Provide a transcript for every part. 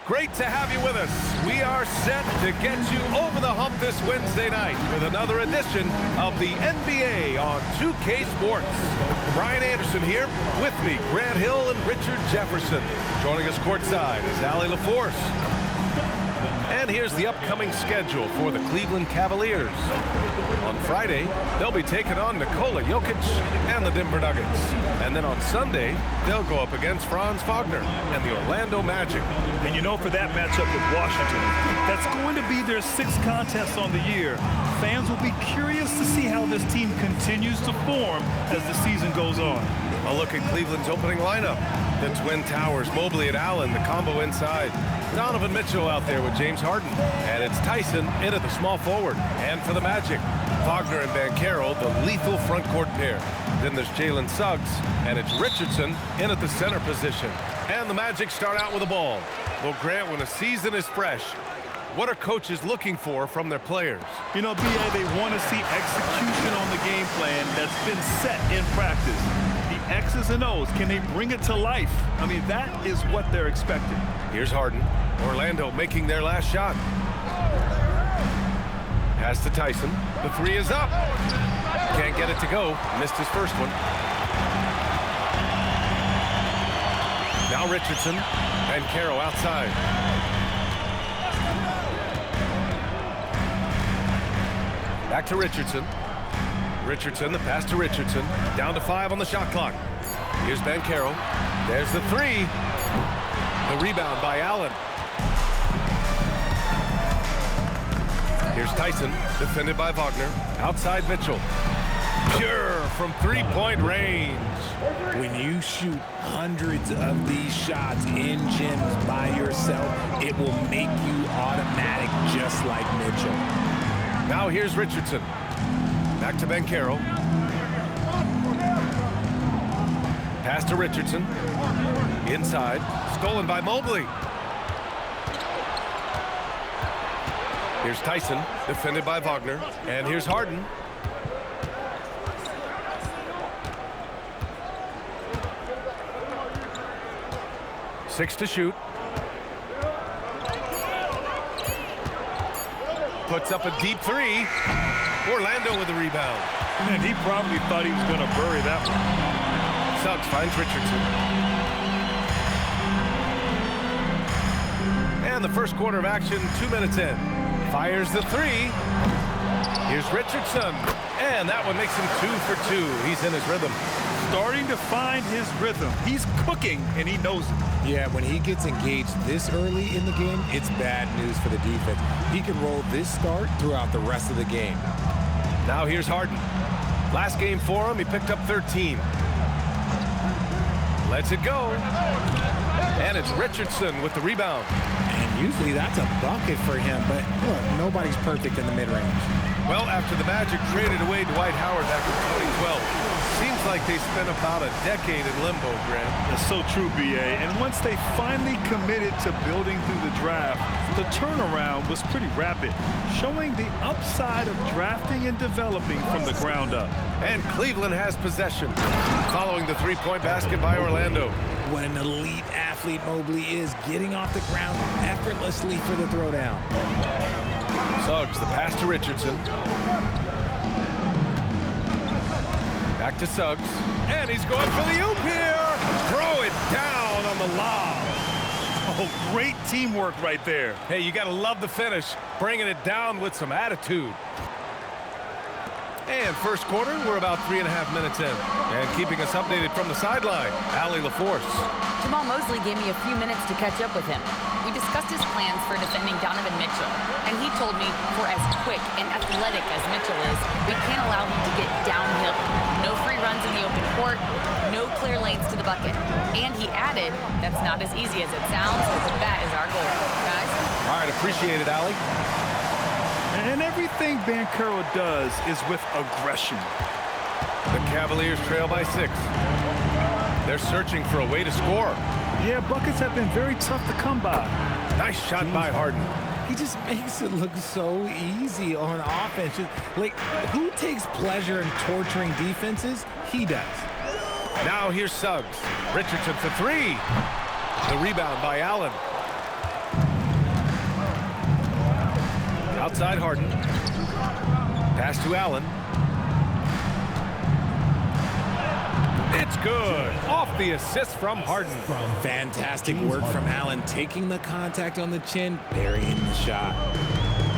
Great to have you with us. We are set to get you over the hump this Wednesday night with another edition of the NBA on 2K Sports. Brian Anderson here, with me, Grant Hill and Richard Jefferson. Joining us courtside is Allie LaForce. And here's the upcoming schedule for the Cleveland Cavaliers. On Friday, they'll be taking on Nikola Jokic and the Denver Nuggets. And then on Sunday, they'll go up against Franz Wagner and the Orlando Magic. And you know, for that matchup with Washington, that's going to be their sixth contest on the year. Fans will be curious to see how this team continues to form as the season goes on. A look at Cleveland's opening lineup. The Twin Towers, Mobley and Allen, the combo inside. Donovan Mitchell out there with James Harden. And it's Tyson in at the small forward. And for the Magic, Wagner and Banchero, the lethal front court pair. Then there's Jalen Suggs, and it's Richardson in at the center position. And the Magic start out with the ball. Well, Grant, when a season is fresh, what are coaches looking for from their players? You know, B.A., they want to see execution on the game plan that's been set in practice. The X's and O's, can they bring it to life? I mean, that is what they're expecting. Here's Harden. Orlando making their last shot. Pass to Tyson. The three is up. Can't get it to go. Missed his first one. Now Richardson. Banchero outside. Back to Richardson. Richardson, the pass to Richardson. Down to 5 on the shot clock. Here's Banchero. There's the three. The rebound by Allen. Here's Tyson, defended by Wagner. Outside Mitchell. Pure from three-point range. When you shoot hundreds of these shots in gyms by yourself, it will make you automatic just like Mitchell. Now here's Richardson. Back to Banchero. Pass to Richardson. Inside. Stolen by Mobley. Here's Tyson, defended by Wagner. And here's Harden. Six to shoot. Puts up a deep three. Orlando with the rebound. And he probably thought he was going to bury that one. Suggs finds Richardson. And the first quarter of action, 2 minutes in. Fires the three. Here's Richardson. And that one makes him 2 for 2. He's in his rhythm. Starting to find his rhythm. He's cooking, and he knows it. Yeah, when he gets engaged this early in the game, it's bad news for the defense. He can roll this start throughout the rest of the game. Now here's Harden. Last game for him, he picked up 13. Lets it go. And it's Richardson with the rebound. And usually that's a bucket for him, but look, nobody's perfect in the mid-range. Well, after the Magic traded away Dwight Howard back in 2012, seems like they spent about a decade in limbo, Grant. That's so true, B.A. And once they finally committed to building through the draft, the turnaround was pretty rapid, showing the upside of drafting and developing from the ground up. And Cleveland has possession, following the three-point basket by Orlando. What an elite athlete Mobley is, getting off the ground effortlessly for the throwdown. Suggs, the pass to Richardson. Back to Suggs. And he's going for the oop here. Throw it down on the lob. Oh, great teamwork right there. Hey, you got to love the finish. Bringing it down with some attitude. And first quarter, we're about 3.5 minutes in. And keeping us updated from the sideline, Allie LaForce. Jamal Mosley gave me a few minutes to catch up with him. We discussed his plans for defending Donovan Mitchell, and he told me for as quick and athletic as Mitchell is, we can't allow him to get downhill. No free runs in the open court, no clear lanes to the bucket. And he added, that's not as easy as it sounds, that is our goal. Guys? All right, appreciate it, Allie. And everything Banchero does is with aggression. The Cavaliers trail by 6. They're searching for a way to score. Yeah, buckets have been very tough to come by. Nice shot by Harden. He just makes it look so easy on offense. Like, who takes pleasure in torturing defenses? He does. Now here's Suggs. Richardson for 3. The rebound by Allen. Outside Harden. Pass to Allen. It's good. Off the assist from Harden. Fantastic work from Allen, taking the contact on the chin, burying the shot.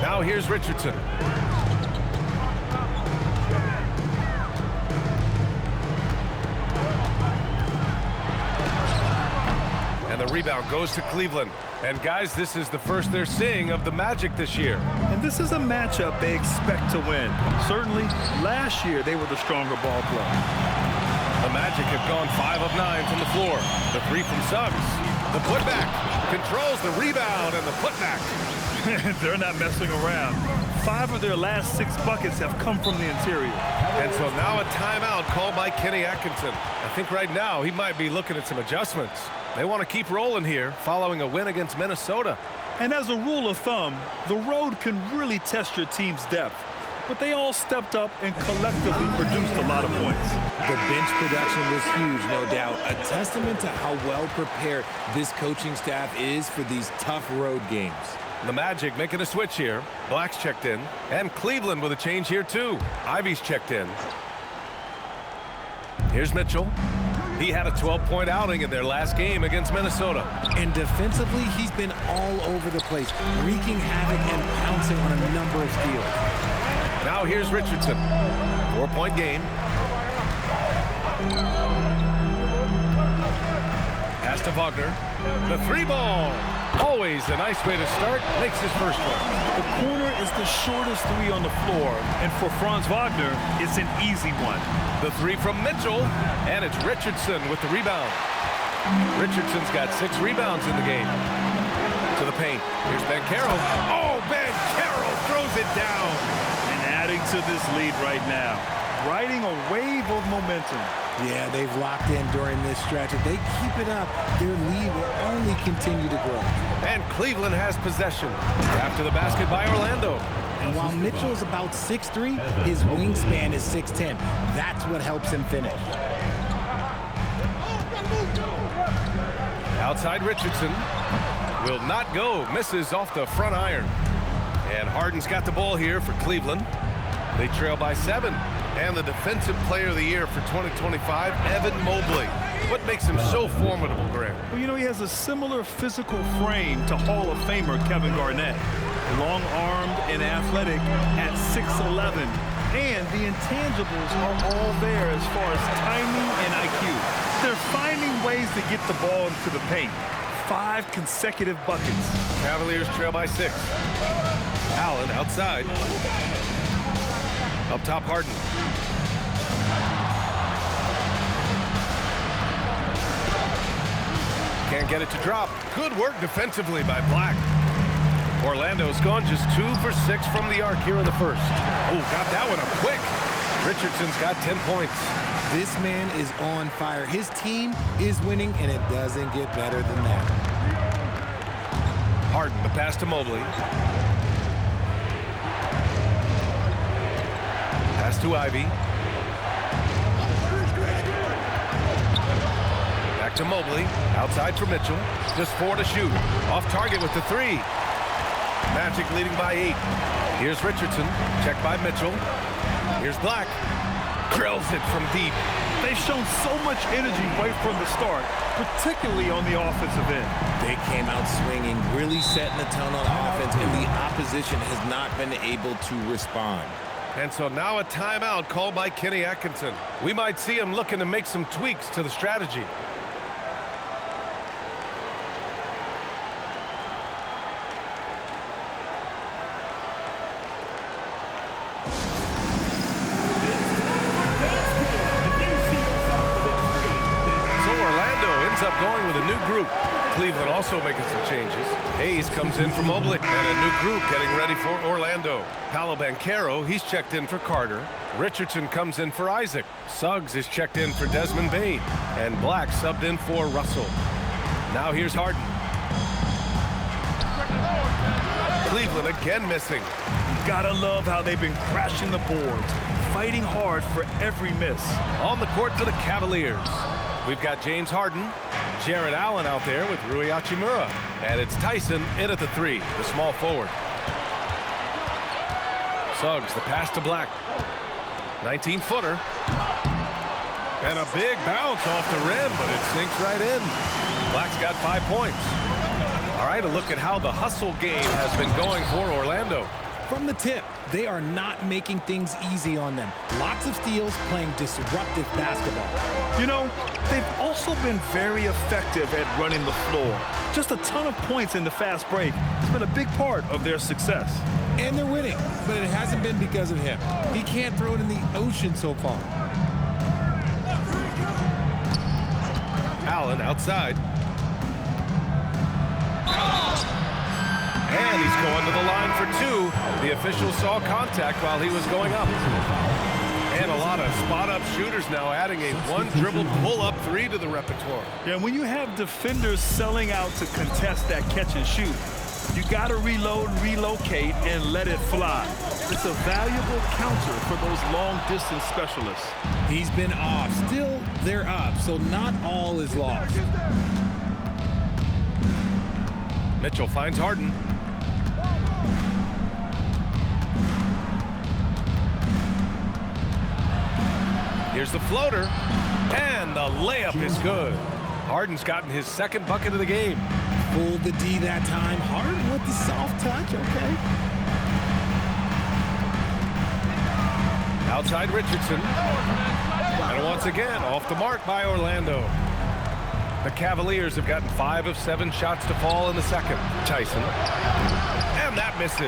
Now here's Richardson. And the rebound goes to Cleveland. And guys, this is the first they're seeing of the Magic this year. And this is a matchup they expect to win. Certainly, last year they were the stronger ball club. The Magic have gone 5 of 9 from the floor. The three from Suggs. The putback controls the rebound and the putback. They're not messing around. 5 of their last 6 buckets have come from the interior. And so now a timeout called by Kenny Atkinson. I think right now he might be looking at some adjustments. They want to keep rolling here following a win against Minnesota. And as a rule of thumb, the road can really test your team's depth. But they all stepped up and collectively produced a lot of points. The bench production was huge, no doubt. A testament to how well prepared this coaching staff is for these tough road games. The Magic making a switch here. Black's checked in. And Cleveland with a change here too. Ivy's checked in. Here's Mitchell. He had a 12-point outing in their last game against Minnesota. And defensively, he's been all over the place, wreaking havoc and pouncing on a number of steals. Now here's Richardson. 4-point game. Pass to Wagner. The 3-ball. Always a nice way to start. Makes his first one. The corner is the shortest 3 on the floor. And for Franz Wagner, it's an easy one. The 3 from Mitchell. And it's Richardson with the rebound. Richardson's got 6 rebounds in the game. To the paint. Here's Banchero. Oh, Banchero throws it down. Adding to this lead right now, riding a wave of momentum. Yeah, they've locked in during this stretch. If they keep it up, their lead will only continue to grow. And Cleveland has possession. After the basket by Orlando. And while Mitchell is about 6'3", his wingspan is 6'10". That's what helps him finish. Outside Richardson. Will not go. Misses off the front iron. And Harden's got the ball here for Cleveland. They trail by 7. And the Defensive Player of the Year for 2025, Evan Mobley. What makes him so formidable, Graham? Well, you know, he has a similar physical frame to Hall of Famer Kevin Garnett. Long-armed and athletic at 6'11". And the intangibles are all there as far as timing and IQ. They're finding ways to get the ball into the paint. 5 consecutive buckets. Cavaliers trail by 6. Allen outside. Up top, Harden. Can't get it to drop. Good work defensively by Black. Orlando's gone just 2 for 6 from the arc here in the first. Oh, got that one up quick. Richardson's got 10 points. This man is on fire. His team is winning, and it doesn't get better than that. Harden, the pass to Mobley. Pass to Ivy. Back to Mobley. Outside for Mitchell. Just 4 to shoot. Off target with the 3. Magic leading by 8. Here's Richardson. Checked by Mitchell. Here's Black. Drills it from deep. They've shown so much energy right from the start, particularly on the offensive end. They came out swinging, really setting the tone on offense, and the opposition has not been able to respond. And so now a timeout called by Kenny Atkinson. We might see him looking to make some tweaks to the strategy. Up going with a new group. Cleveland also making some changes. Hayes comes in for Mobley, and a new group getting ready for Orlando. Paolo Banchero, he's checked in for Carter. Richardson comes in for Isaac. Suggs is checked in for Desmond Bane, and Black subbed in for Russell. Now here's Harden. Cleveland again missing. Gotta love how they've been crashing the boards, fighting hard for every miss. On the court for the Cavaliers. We've got James Harden, Jared Allen out there with Rui Hachimura. And it's Tyson in at the 3, the small forward. Suggs, the pass to Black. 19-footer. And a big bounce off the rim, but it sinks right in. Black's got 5 points. All right, a look at how the hustle game has been going for Orlando. From the tip, they are not making things easy on them. Lots of steals, playing disruptive basketball. You know, they've also been very effective at running the floor. Just a ton of points in the fast break has been a big part of their success. And they're winning, but it hasn't been because of him. He can't throw it in the ocean so far. Allen outside. And he's going to the line for 2. The official saw contact while he was going up. And a lot of spot-up shooters now adding a one-dribble pull-up 3 to the repertoire. Yeah, when you have defenders selling out to contest that catch and shoot, you got to reload, relocate, and let it fly. It's a valuable counter for those long-distance specialists. He's been off. Still, they're up, so not all is lost. Mitchell finds Harden. Here's the floater, and the layup is good. Harden's gotten his second bucket of the game. Fooled the D that time. Harden with the soft touch, okay. Outside Richardson. And once again, off the mark by Orlando. The Cavaliers have gotten 5 of 7 shots to fall in the second. Tyson. And that misses.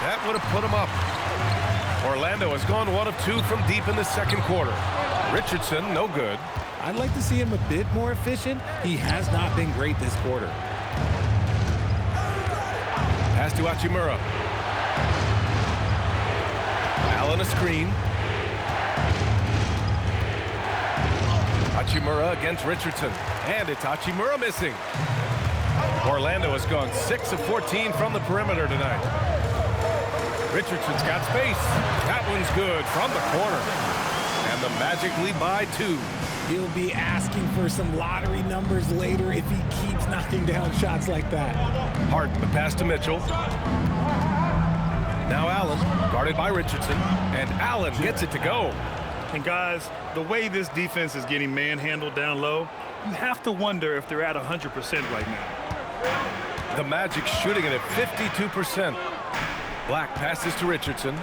That would have put him up. Orlando has gone 1 of 2 from deep in the second quarter. Richardson, no good. I'd like to see him a bit more efficient. He has not been great this quarter. Pass to Hachimura. Allen a screen. Hachimura against Richardson. And it's Hachimura missing. Orlando has gone 6 of 14 from the perimeter tonight. Richardson's got space. That one's good from the corner. And the Magic lead by 2. He'll be asking for some lottery numbers later if he keeps knocking down shots like that. Harden, the pass to Mitchell. Now Allen, guarded by Richardson. And Allen gets it to go. And guys, the way this defense is getting manhandled down low, you have to wonder if they're at 100% right now. The Magic shooting it at 52%. Black passes to Richardson.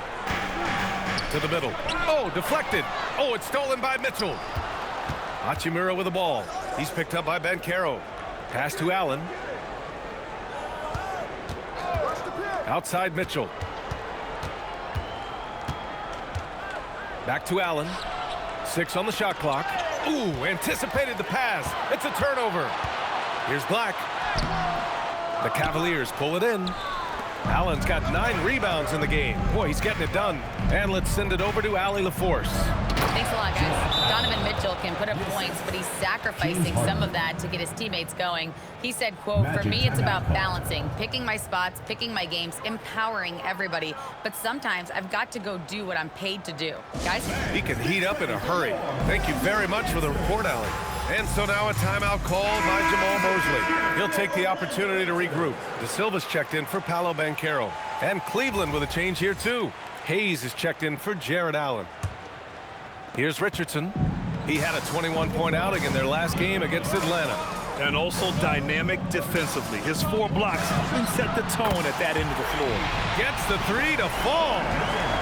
To the middle. Oh, deflected. Oh, it's stolen by Mitchell. Hachimura with the ball. He's picked up by Banchero. Pass to Allen. Outside Mitchell. Back to Allen. 6 on the shot clock. Ooh, anticipated the pass. It's a turnover. Here's Black. The Cavaliers pull it in. Allen's got 9 rebounds in the game. Boy, he's getting it done. And let's send it over to Allie LaForce. Thanks a lot, guys. Donovan Mitchell can put up points, but he's sacrificing some of that to get his teammates going. He said, quote, "For me, it's about balancing, picking my spots, picking my games, empowering everybody. But sometimes I've got to go do what I'm paid to do." Guys? He can heat up in a hurry. Thank you very much for the report, Allie. And so now a timeout called by Jamal Mosley. He'll take the opportunity to regroup. De Silva's checked in for Paolo Banchero. And Cleveland with a change here, too. Hayes is checked in for Jared Allen. Here's Richardson. He had a 21-point outing in their last game against Atlanta. And also dynamic defensively. His 4 blocks can set the tone at that end of the floor. Gets the 3 to fall.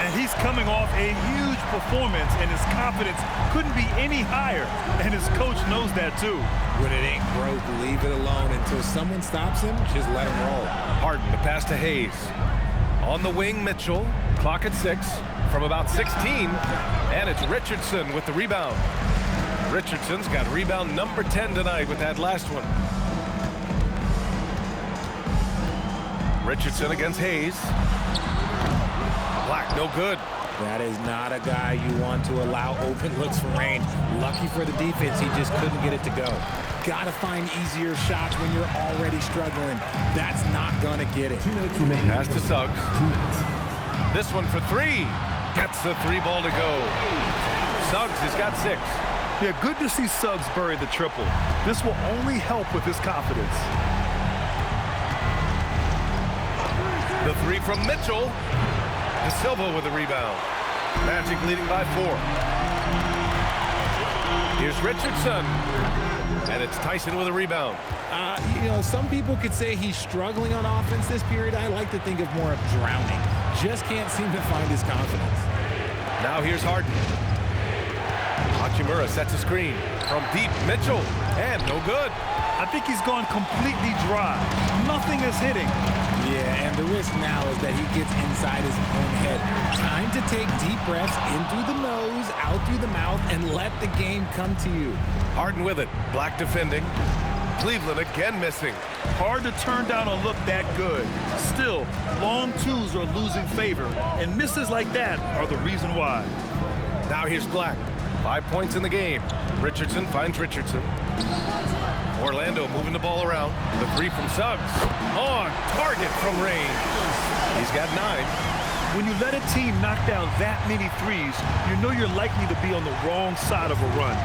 And he's coming off a huge performance, and his confidence couldn't be any higher. And his coach knows that, too. When it ain't broke, leave it alone. Until someone stops him, just let him roll. Harden, the pass to Hayes. On the wing, Mitchell. Clock at 6 from about 16. And it's Richardson with the rebound. Richardson's got rebound number 10 tonight with that last one. Richardson against Hayes. Black, no good. That is not a guy you want to allow open looks for rain. Lucky for the defense, he just couldn't get it to go. Got to find easier shots when you're already struggling. That's not going to get it. Pass to Suggs. This one for 3. Gets the 3 ball to go. Suggs has got 6. Yeah, good to see Suggs bury the triple. This will only help with his confidence. The 3 from Mitchell. De Silva with the rebound. Magic leading by 4. Here's Richardson. And it's Tyson with a rebound. Some people could say he's struggling on offense this period. I like to think of more of drowning. Just can't seem to find his confidence. Now here's Harden. Hachimura sets a screen. From deep, Mitchell. And no good. I think he's gone completely dry. Nothing is hitting. Yeah, and the risk now is that he gets inside his own head. Time to take deep breaths in through the nose, out through the mouth, and let the game come to you. Harden with it. Black defending. Cleveland again missing. Hard to turn down a look that good. Still, long twos are losing favor, and misses like that are the reason why. Now here's Black. 5 points in the game. Richardson finds Richardson. Orlando moving the ball around. The 3 from Suggs. On target from range. He's got 9. When you let a team knock down that many threes, you know you're likely to be on the wrong side of a run.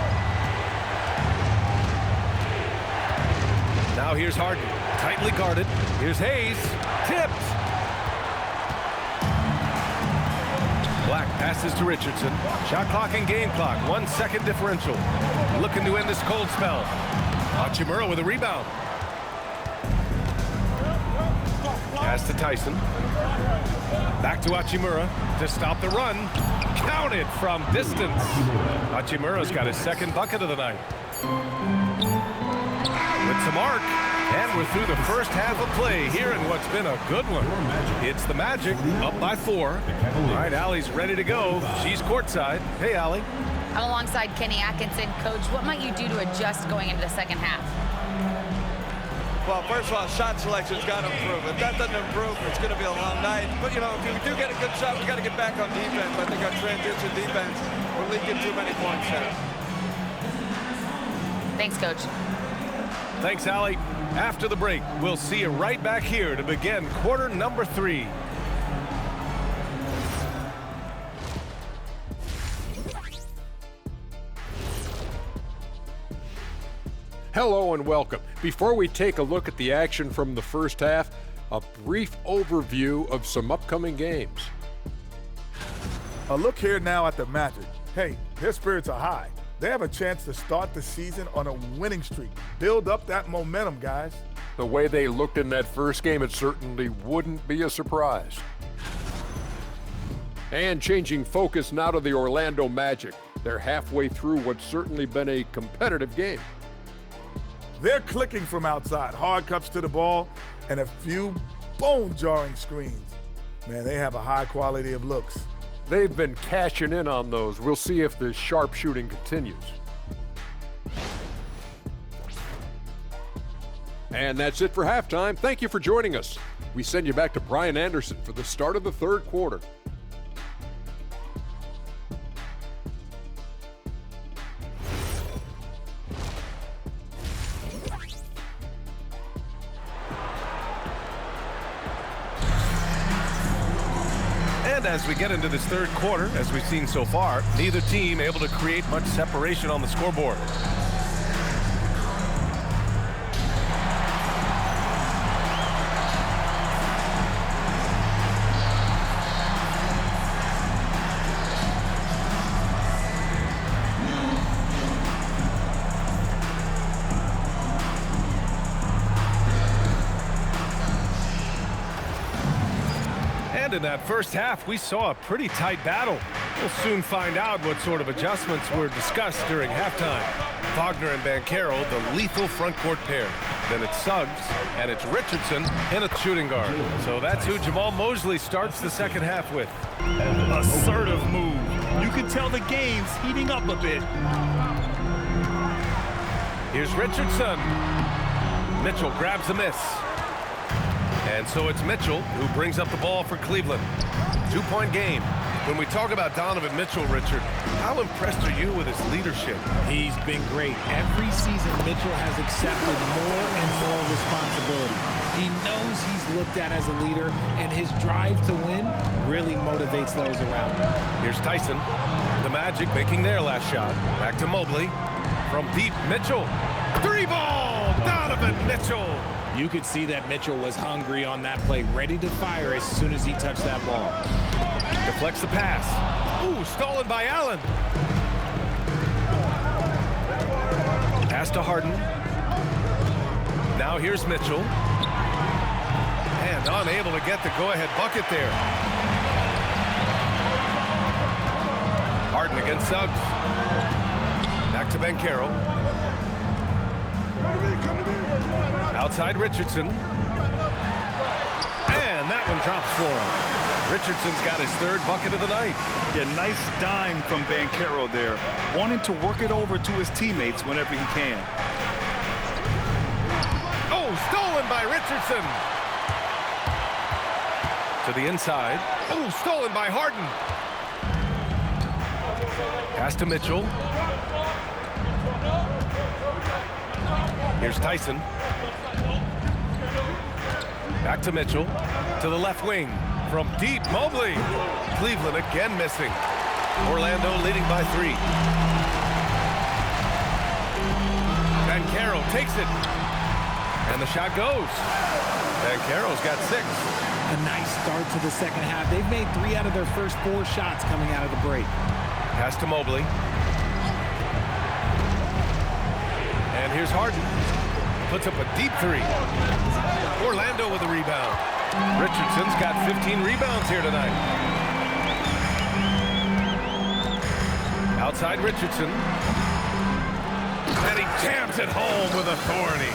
Now here's Harden. Tightly guarded. Here's Hayes. Tipped. Black passes to Richardson. Shot clock and game clock. 1 second differential. Looking to end this cold spell. Hachimura with a rebound. Pass to Tyson. Back to Hachimura to stop the run. Counted from distance. Hachimura's got his second bucket of the night. With some arc. And we're through the first half of play here in what's been a good one. It's the Magic, up by 4. All right, Allie's ready to go. She's courtside. Hey, Allie. I'm alongside Kenny Atkinson. Coach, what might you do to adjust going into the second half? Well, first of all, shot selection's got to improve. If that doesn't improve, it's going to be a long night. But, if we do get a good shot, we got to get back on defense. I think our transition defense, we're leaking too many points there. Thanks, Coach. Thanks, Allie. After the break, we'll see you right back here to begin quarter number 3. Hello and welcome. Before we take a look at the action from the first half, a brief overview of some upcoming games. A look here now at the Magic. Hey, their spirits are high. They have a chance to start the season on a winning streak. Build up that momentum, guys. The way they looked in that first game, it certainly wouldn't be a surprise. And changing focus now to the Orlando Magic. They're halfway through what's certainly been a competitive game. They're clicking from outside, hard cuts to the ball, and a few bone-jarring screens. Man, they have a high quality of looks. They've been cashing in on those. We'll see if the sharp shooting continues. And that's it for halftime. Thank you for joining us. We send you back to Brian Anderson for the start of the third quarter. And as we get into this third quarter, as we've seen so far, neither team able to create much separation on the scoreboard. And in that first half, we saw a pretty tight battle. We'll soon find out what sort of adjustments were discussed during halftime. Wagner and Banchero, the lethal front court pair. Then it's Suggs, and it's Richardson in a shooting guard. So that's who Jamal Mosley starts the second half with. Assertive move. You can tell the game's heating up a bit. Here's Richardson. Mitchell grabs a miss. And so it's Mitchell who brings up the ball for Cleveland. 2-point game. When we talk about Donovan Mitchell, Richard, how impressed are you with his leadership? He's been great. Every season, Mitchell has accepted more and more responsibility. He knows he's looked at as a leader, and his drive to win really motivates those around him. Here's Tyson. The Magic making their last shot. Back to Mobley. From deep, Mitchell. 3-ball! Donovan Mitchell! You could see that Mitchell was hungry on that play, ready to fire as soon as he touched that ball. Deflects the pass. Ooh, stolen by Allen. Pass to Harden. Now here's Mitchell. And unable to get the go-ahead bucket there. Harden against Suggs. Back to Banchero. Outside Richardson. And that one drops for him. Richardson's got his third bucket of the night. Yeah, nice dime from Banchero there, wanting to work it over to his teammates whenever he can. Oh, stolen by Richardson. To the inside. Oh, stolen by Harden. Pass to Mitchell. Here's Tyson. Back to Mitchell. To the left wing. From deep, Mobley. Cleveland again missing. Orlando leading by 3. Banchero takes it. And the shot goes. Banchero's got 6. A nice start to the second half. They've made 3 out of their first 4 shots coming out of the break. Pass to Mobley. And here's Harden. Puts up a deep 3. Orlando with a rebound. Richardson's got 15 rebounds here tonight. Outside Richardson. And he jams it home with authority.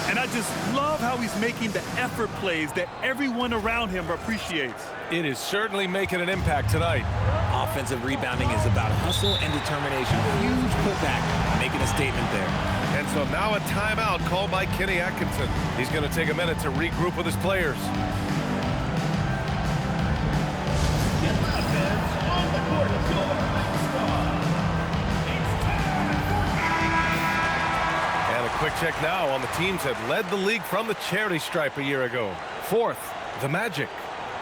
And I just love how he's making the effort plays that everyone around him appreciates. It is certainly making an impact tonight. Offensive rebounding is about hustle and determination. Huge putback, making a statement there. And so now a timeout called by Kenny Atkinson. He's going to take a minute to regroup with his players. And a quick check now on the teams that led the league from the charity stripe a year ago. 4th, the Magic.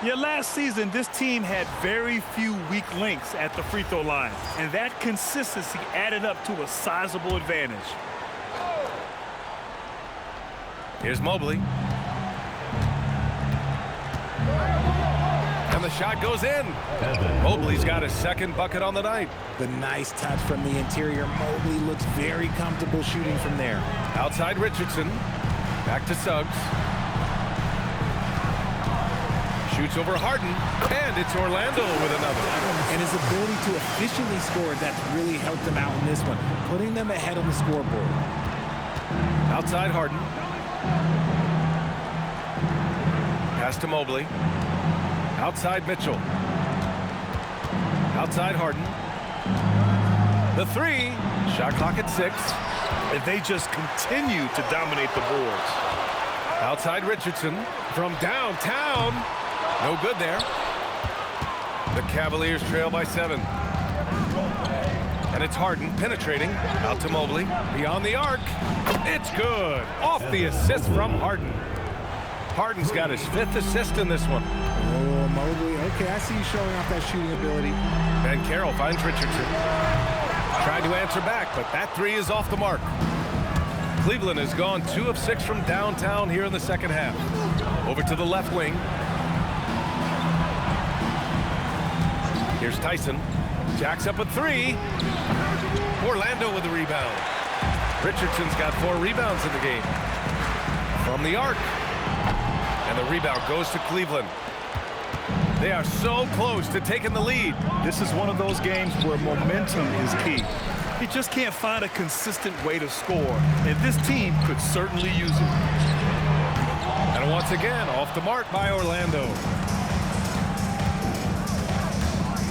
Yeah, last season, this team had very few weak links at the free throw line, and that consistency added up to a sizable advantage. Here's Mobley. And the shot goes in. Mobley's got his second bucket on the night. The nice touch from the interior. Mobley looks very comfortable shooting from there. Outside Richardson. Back to Suggs. Shoots over Harden. And it's Orlando with another. And his ability to efficiently score, that's really helped them out in this one, putting them ahead on the scoreboard. Outside Harden. Pass to Mobley. Outside Mitchell. Outside Harden. The 3. Shot clock at 6. And they just continue to dominate the boards. Outside Richardson from downtown. No good there. The Cavaliers trail by 7. And it's Harden penetrating out to Mobley. Beyond the arc. It's good. Off the assist from Harden. Harden's got his 5th assist in this one. Oh, Mobley. Okay, I see you showing off that shooting ability. Banchero finds Richardson. Tried to answer back, but that 3 is off the mark. Cleveland has gone 2 of 6 from downtown here in the second half. Over to the left wing. Here's Tyson. Jacks up a 3. Orlando with the rebound. Richardson's got 4 rebounds in the game. From the arc. And the rebound goes to Cleveland. They are so close to taking the lead. This is one of those games where momentum is key. You just can't find a consistent way to score, and this team could certainly use it. And once again, off the mark by Orlando.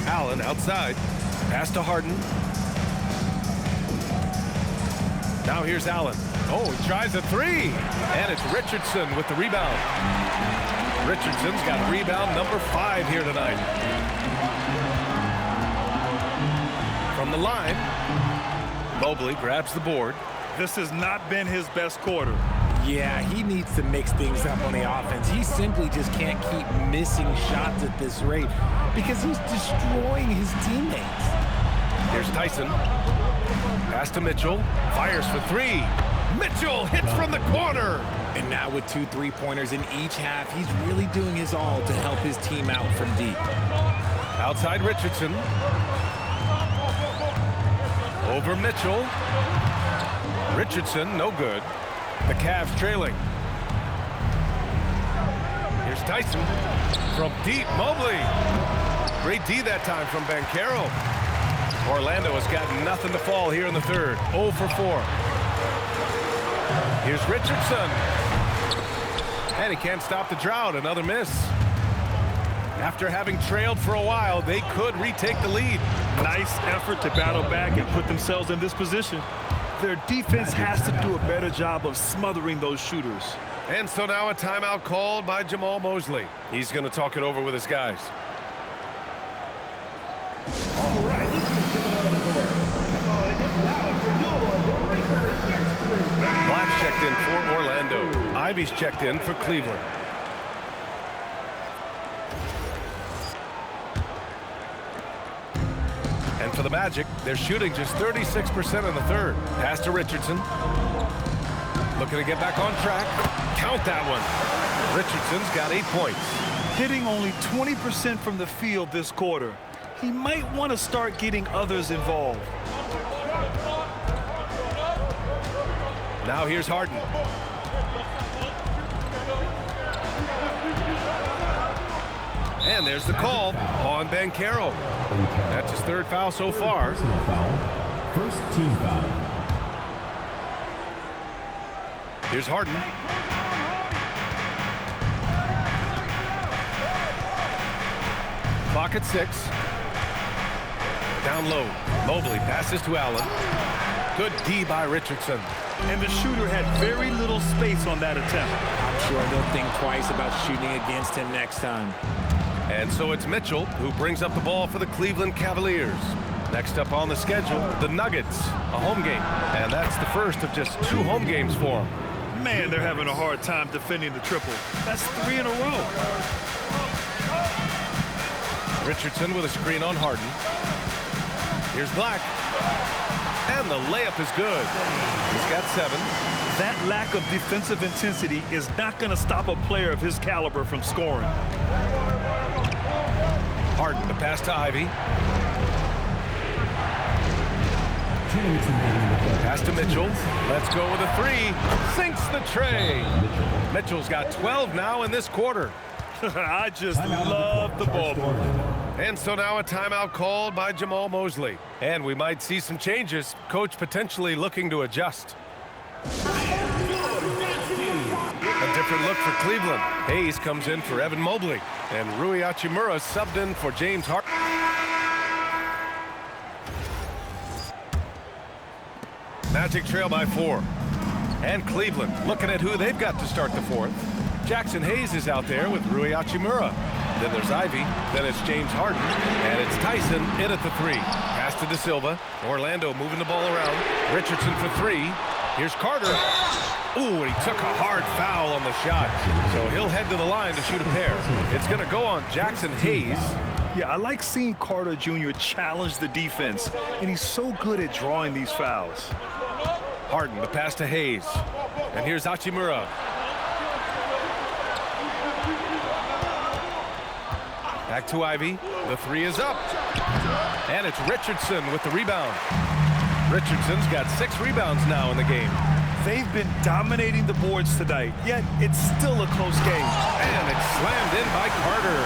Allen outside. Pass to Harden. Now here's Allen. Oh, he tries a 3. And it's Richardson with the rebound. Richardson's got rebound number 5 here tonight. From the line, Mobley grabs the board. This has not been his best quarter. Yeah, he needs to mix things up on the offense. He simply just can't keep missing shots at this rate because he's destroying his teammates. Here's Tyson. Pass to Mitchell. Fires for 3. Mitchell hits from the corner. And now with 2 3-pointers in each half, he's really doing his all to help his team out from deep. Outside Richardson. Over Mitchell. Richardson, no good. The Cavs trailing. Here's Tyson. From deep, Mobley. Great D that time from Banchero. Orlando has got nothing to fall here in the third. 0 for 4. Here's Richardson. And he can't stop the drought. Another miss. After having trailed for a while, they could retake the lead. Nice effort to battle back and put themselves in this position. Their defense has to do a better job of smothering those shooters. And so now a timeout called by Jamal Mosley. He's going to talk it over with his guys. Black's checked in for Orlando. Ivy's checked in for Cleveland. And for the Magic, they're shooting just 36% in the third. Pass to Richardson. Looking to get back on track. Count that one. Richardson's got 8 points. Hitting only 20% from the field this quarter. He might want to start getting others involved. Now here's Harden. And there's the call on Banchero. That's his third foul so far. First team foul. Here's Harden. Clock at 6. Down low. Mobley passes to Allen. Good D by Richardson. And the shooter had very little space on that attempt. I'm sure they'll think twice about shooting against him next time. And so it's Mitchell who brings up the ball for the Cleveland Cavaliers. Next up on the schedule, the Nuggets, a home game. And that's the first of just 2 home games for them. Man, they're having a hard time defending the triple. That's 3 in a row. Richardson with a screen on Harden. Here's Black. And the layup is good. He's got 7. That lack of defensive intensity is not going to stop a player of his caliber from scoring. Harden, the pass to Ivy. Pass to Mitchell. Let's go with a 3. Sinks the tray. Mitchell's got 12 now in this quarter. I just love the ball movement. And so now a timeout called by Jamal Mosley. And we might see some changes. Coach potentially looking to adjust. A different look for Cleveland. Hayes comes in for Evan Mobley. And Rui Hachimura subbed in for James Harden. Magic trail by 4. And Cleveland looking at who they've got to start the fourth. Jackson Hayes is out there with Rui Hachimura. Then there's Ivy. Then it's James Harden. And it's Tyson in at the 3. Pass to De Silva. Orlando moving the ball around. Richardson for 3. Here's Carter. Ooh, and he took a hard foul on the shot. So he'll head to the line to shoot a pair. It's going to go on Jackson Hayes. Yeah, I like seeing Carter Jr. challenge the defense, and he's so good at drawing these fouls. Harden, the pass to Hayes. And here's Hachimura. Back to Ivy. The 3 is up. And it's Richardson with the rebound. Richardson's got 6 rebounds now in the game. They've been dominating the boards tonight, yet it's still a close game. And it's slammed in by Carter.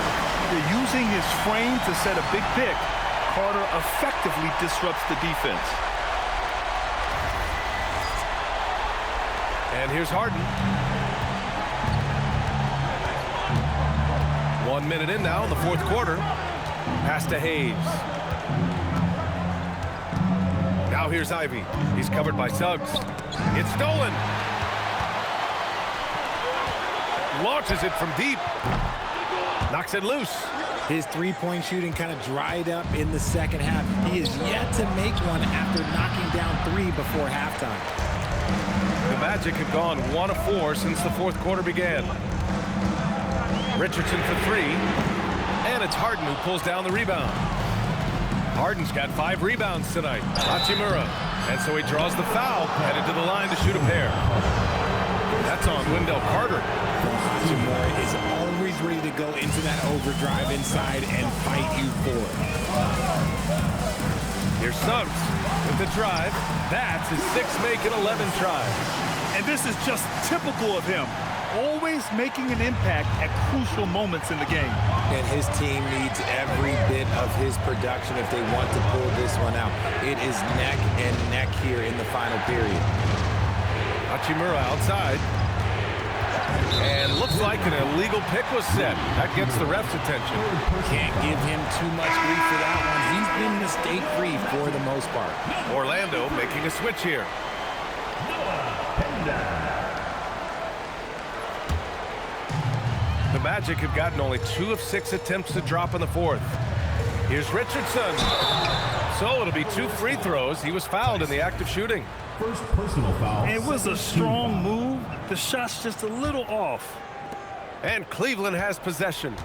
They're using his frame to set a big pick. Carter effectively disrupts the defense. And here's Harden. 1 minute in now in the fourth quarter. Pass to Hayes. Now here's Ivy. He's covered by Suggs. It's stolen. Launches it from deep. Knocks it loose. His three-point shooting kind of dried up in the second half. He is yet to make one after knocking down 3 before halftime. The Magic have gone 1 of 4 since the fourth quarter began. Richardson for 3. And it's Harden who pulls down the rebound. Harden's got 5 rebounds tonight. Hachimura. And so he draws the foul, headed to the line to shoot a pair. That's on Wendell Carter. Hachimura is always ready to go into that overdrive inside and fight you for it. Here's Suggs with the drive. That's his 6th make in 11 tries. And this is just typical of him. Always making an impact at crucial moments in the game. And his team needs every bit of his production if they want to pull this one out. It is neck and neck here in the final period. Hachimura outside. And looks like an illegal pick was set. That gets the ref's attention. Can't give him too much grief for that one. He's been mistake-free for the most part. Orlando making a switch here. The Magic have gotten only 2 of 6 attempts to drop in the 4th. Here's Richardson. So it'll be 2 free throws. He was fouled in the act of shooting. First personal foul. And it was a strong move. The shot's just a little off. And Cleveland has possession.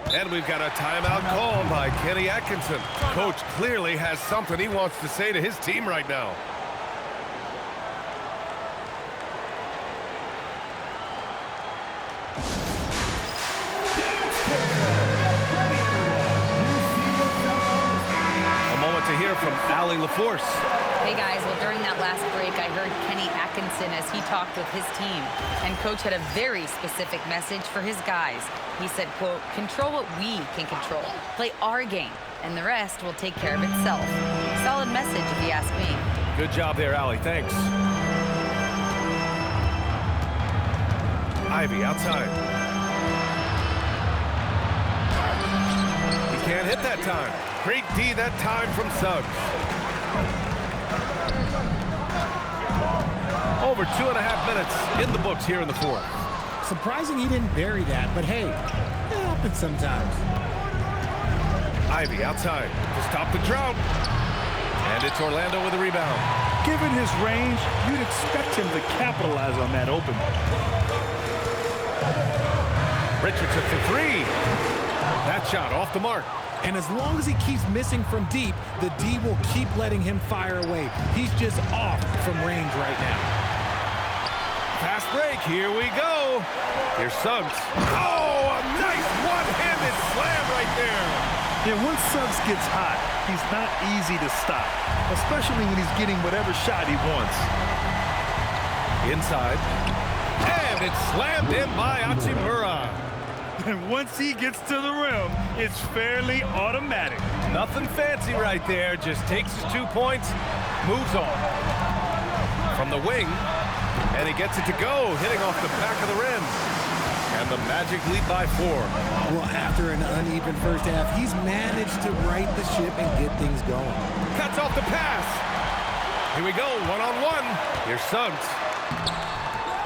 And we've got a timeout called by Kenny Atkinson. Coach clearly has something he wants to say to his team right now. To hear from Allie LaForce. Hey guys, well during that last break I heard Kenny Atkinson as he talked with his team, and coach had a very specific message for his guys. He said, quote, control what we can control, play our game, and the rest will take care of itself. Solid message if you ask me. Good job there, Allie, thanks. Ivy outside. He can't hit that time. Great D that time from Suggs. Over 2.5 minutes in the books here in the 4th. Surprising he didn't bury that, but hey, it happens sometimes. Ivy outside to stop the drought. And it's Orlando with a rebound. Given his range, you'd expect him to capitalize on that open. Richardson for 3. That shot off the mark. And as long as he keeps missing from deep, the D will keep letting him fire away. He's just off from range right now. Fast break, here we go. Here's Suggs. Oh, a nice one-handed slam right there. Yeah, once Suggs gets hot, he's not easy to stop, especially when he's getting whatever shot he wants. Inside. And it's slammed in by Hachimura. And once he gets to the rim, it's fairly automatic. Nothing fancy right there. Just takes his 2 points, moves on. From the wing, and he gets it to go, hitting off the back of the rim. And the Magic lead by 4. Well, after an uneven first half, he's managed to right the ship and get things going. Cuts off the pass. Here we go, one-on-one. Here's Suggs.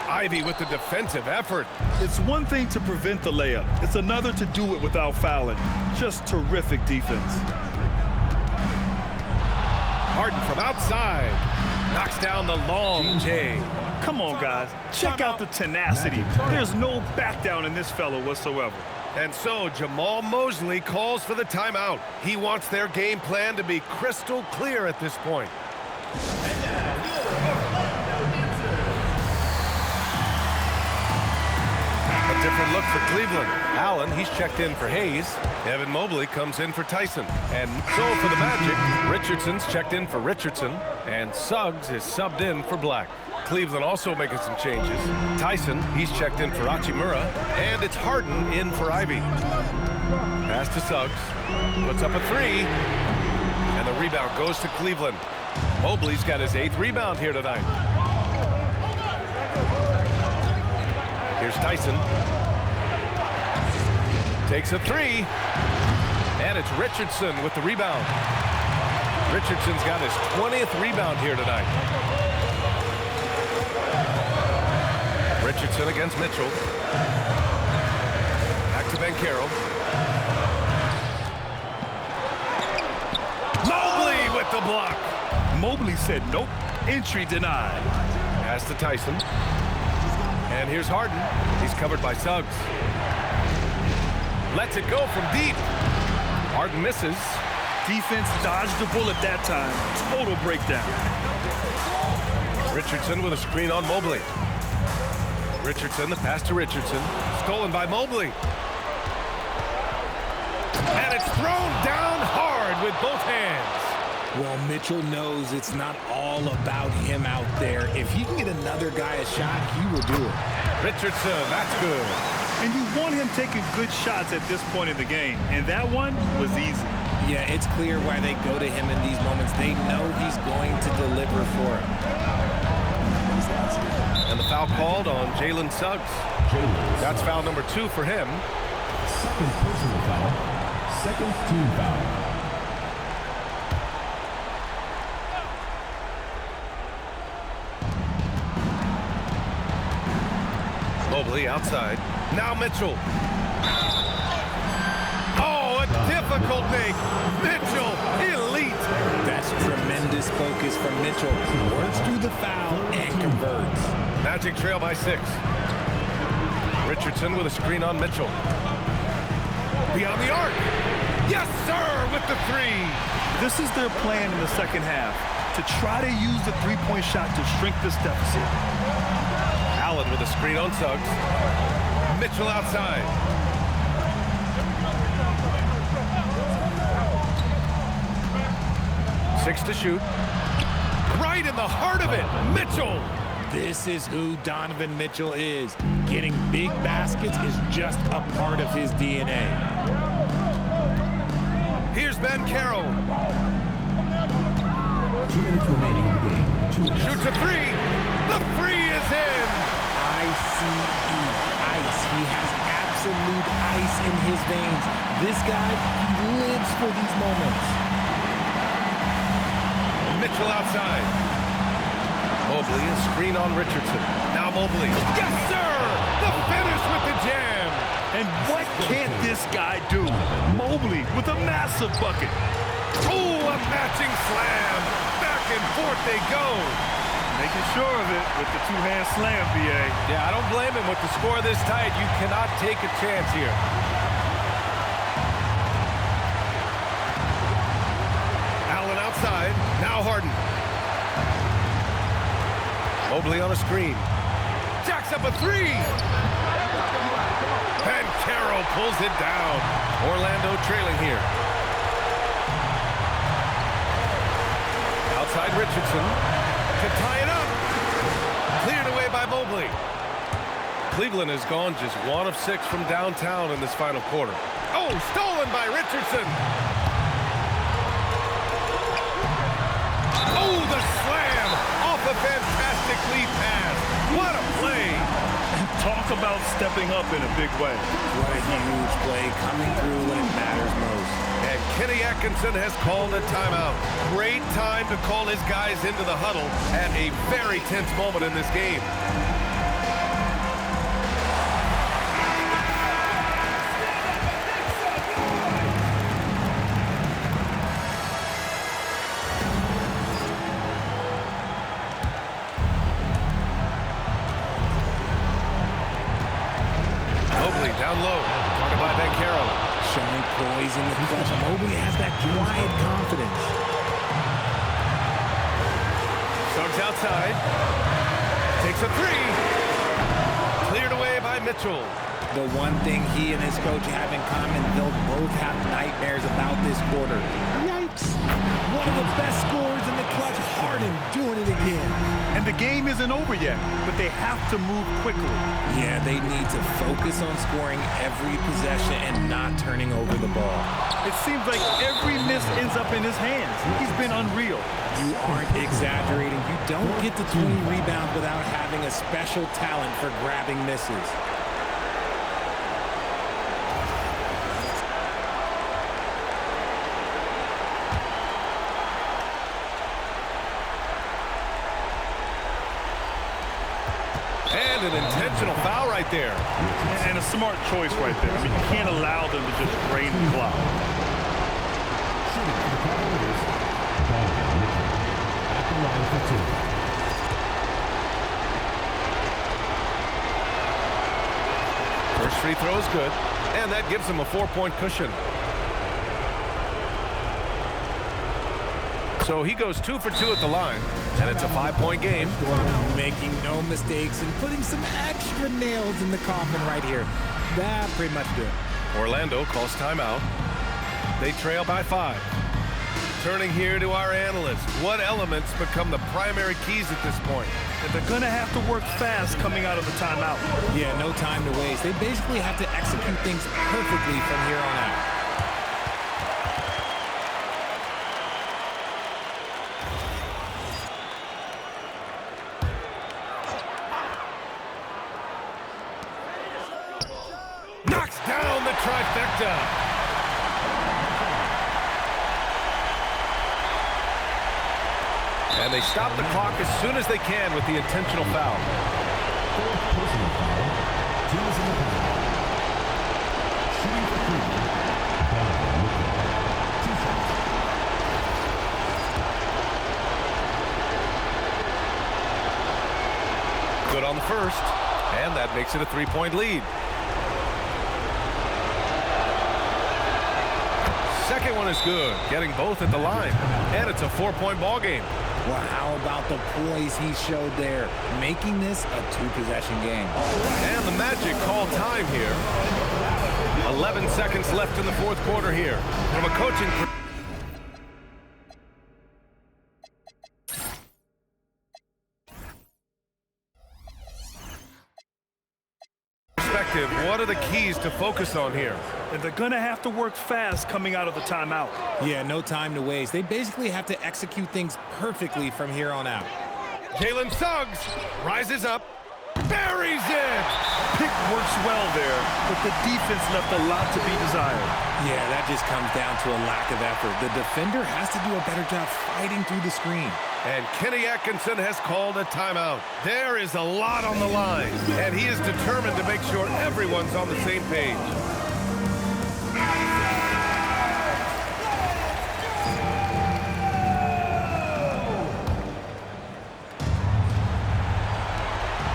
Ivy with the defensive effort. It's one thing to prevent the layup. It's another to do it without fouling. Just terrific defense. Harden from outside. Knocks down the long J. Come on, guys. Check out the tenacity. There's no back down in this fellow whatsoever. And so Jamal Mosley calls for the timeout. He wants their game plan to be crystal clear at this point. A different look for Cleveland. Allen, he's checked in for Hayes. Evan Mobley comes in for Tyson. And so for the Magic, Richardson's checked in for Richardson. And Suggs is subbed in for Black. Cleveland also making some changes. Tyson, he's checked in for Hachimura. And it's Harden in for Ivy. Pass to Suggs. Puts up a 3. And the rebound goes to Cleveland. Mobley's got his 8th rebound here tonight. Here's Tyson. Takes a 3. And it's Richardson with the rebound. Richardson's got his 20th rebound here tonight. Richardson against Mitchell. Back to Banchero. Mobley with the block. Mobley said nope. Entry denied. Pass to Tyson. And here's Harden. He's covered by Suggs. Lets it go from deep. Harden misses. Defense dodged the bullet that time. Total breakdown. Richardson with a screen on Mobley. Richardson, the pass to Richardson. Stolen by Mobley. And it's thrown down hard with both hands. Well, Mitchell knows it's not all about him out there. If he can get another guy a shot, he will do it. Richardson, that's good. And you want him taking good shots at this point in the game. And that one was easy. Yeah, it's clear why they go to him in these moments. They know he's going to deliver for him. And the foul called on Jalen Suggs. That's foul number 2 for him. Second personal foul. Second team foul. Mobley outside. Now Mitchell. Oh, a difficult make. Mitchell, elite. That's tremendous focus from Mitchell. Works through the foul and converts. Magic trail by 6. Richardson with a screen on Mitchell. Beyond the arc. Yes, sir, with the 3. This is their plan in the second half, to try to use the three-point shot to shrink this deficit. Allen with a screen on Suggs. Mitchell outside. Six to shoot. Right in the heart of it, Mitchell. This is who Donovan Mitchell is. Getting big baskets is just a part of his DNA. Here's Ben Carroll. 2 minutes remaining in the game. Shoots a 3. The 3 is in. ICE. Ice. He has absolute ice in his veins. This guy lives for these moments. Mitchell outside. Mobley, a screen on Richardson. Now Mobley. Yes, sir! The finish with the jam. And what can't this guy do? Mobley with a massive bucket. Oh, a matching slam. Back and forth they go. Making sure of it with the two-hand slam, B.A. Yeah, I don't blame him. With the score this tight, you cannot take a chance here. Allen outside. Now Harden. Mobley on a screen. Jacks up a 3. And Carroll pulls it down. Orlando trailing here. Outside Richardson. To tie it up. Cleared away by Mobley. Cleveland has gone just 1 of 6 from downtown in this final quarter. Oh, stolen by Richardson. Oh, the slam off a fantastic lead pass. What a play. Talk about stepping up in a big way. What a huge play coming through when it matters most. And Kenny Atkinson has called a timeout. Great time to call his guys into the huddle at a very tense moment in this game. Mobley down low. Guarded by Ben Carroll. Showing poise in the clutch. Mobley has that quiet confidence. Suggs outside. Takes a 3. Cleared away by Mitchell. The one thing he and his coach have in common, they'll both have nightmares about this quarter. Yikes! One of the best scorers in the clutch, Harden doing it again. And the game isn't over yet, but they have to move quickly. Yeah, they need to focus on scoring every possession and not turning over the ball. It seems like every miss ends up in his hands. He's been unreal. You aren't exaggerating. You don't get to 20 rebounds without having a special talent for grabbing misses. And an intentional foul right there. And a smart choice right there. I mean, you can't allow them to just drain the clock. Shooting for the Cavaliers. Donovan Mitchell at the line for 2. First free throw is good, and that gives him a 4-point cushion. So he goes 2 for 2 at the line, and it's a 5-point game. Making no mistakes and putting some extra nails in the coffin right here. That pretty much do it. Orlando calls timeout. They trail by 5. Turning here to our analysts. What elements become the primary keys at this point? And they're going to have to work fast coming out of the timeout. Yeah, no time to waste. They basically have to execute things perfectly from here on out. Knocks down the trifecta. And they stop the clock as soon as they can with the intentional foul. Fourth personal foul. Teams in the foul. Shooting for Cleveland. Donovan Mitchell. 2 shots. Good on the first, and that makes it a 3-point lead. Second one is good, getting both at the line, and it's a 4-point ball game. Well, how about the poise he showed there, making this a 2-possession game. And the Magic call time here. 11 seconds left in the fourth quarter here. From a coaching perspective, what are the keys to focus on here? And they're going to have to work fast coming out of the timeout. Yeah, no time to waste. They basically have to execute things perfectly from here on out. Jalen Suggs rises up, buries it! Pick works well there, but the defense left a lot to be desired. Yeah, that just comes down to a lack of effort. The defender has to do a better job fighting through the screen. And Kenny Atkinson has called a timeout. There is a lot on the line, and he is determined to make sure everyone's on the same page.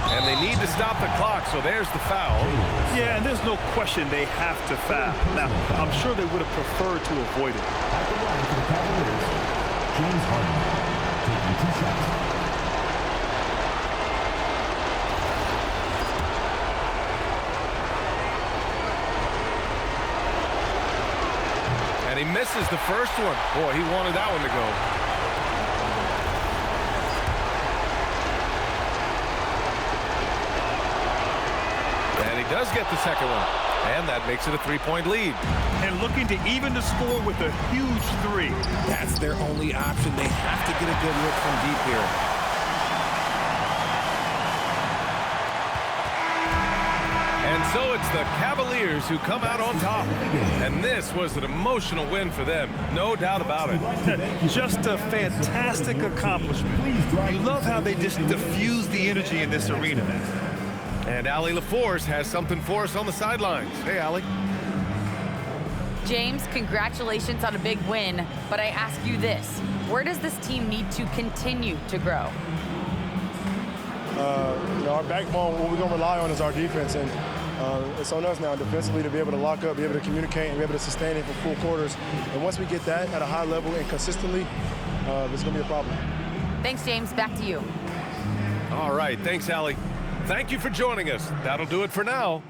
And they need to stop the clock, so there's the foul. Yeah, and there's no question they have to foul. Now, I'm sure they would have preferred to avoid it. At the line for the Cavaliers, James Harden taking 2 shots. And he misses the first one. Boy, he wanted that one to go. And he does get the second one. And that makes it a 3-point lead. And looking to even the score with a huge 3. That's their only option. They have to get a good look from deep here. And so it's the Cavaliers who come out on top. And this was an emotional win for them, no doubt about it. Just a fantastic accomplishment. You love how they just diffuse the energy in this arena. And Allie LaForce has something for us on the sidelines. Hey, Allie. James, congratulations on a big win, but I ask you this. Where does this team need to continue to grow? Our backbone, what we're going to rely on is our defense. And it's on us now defensively to be able to lock up, be able to communicate, and be able to sustain it for full quarters. And once we get that at a high level and consistently, it's going to be a problem. Thanks, James. Back to you. All right. Thanks, Allie. Thank you for joining us. That'll do it for now.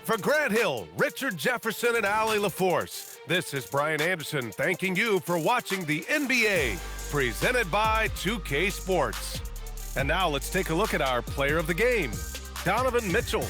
For Grant Hill, Richard Jefferson, and Allie LaForce, this is Brian Anderson thanking you for watching the NBA, presented by 2K Sports. And now let's take a look at our player of the game, Donovan Mitchell.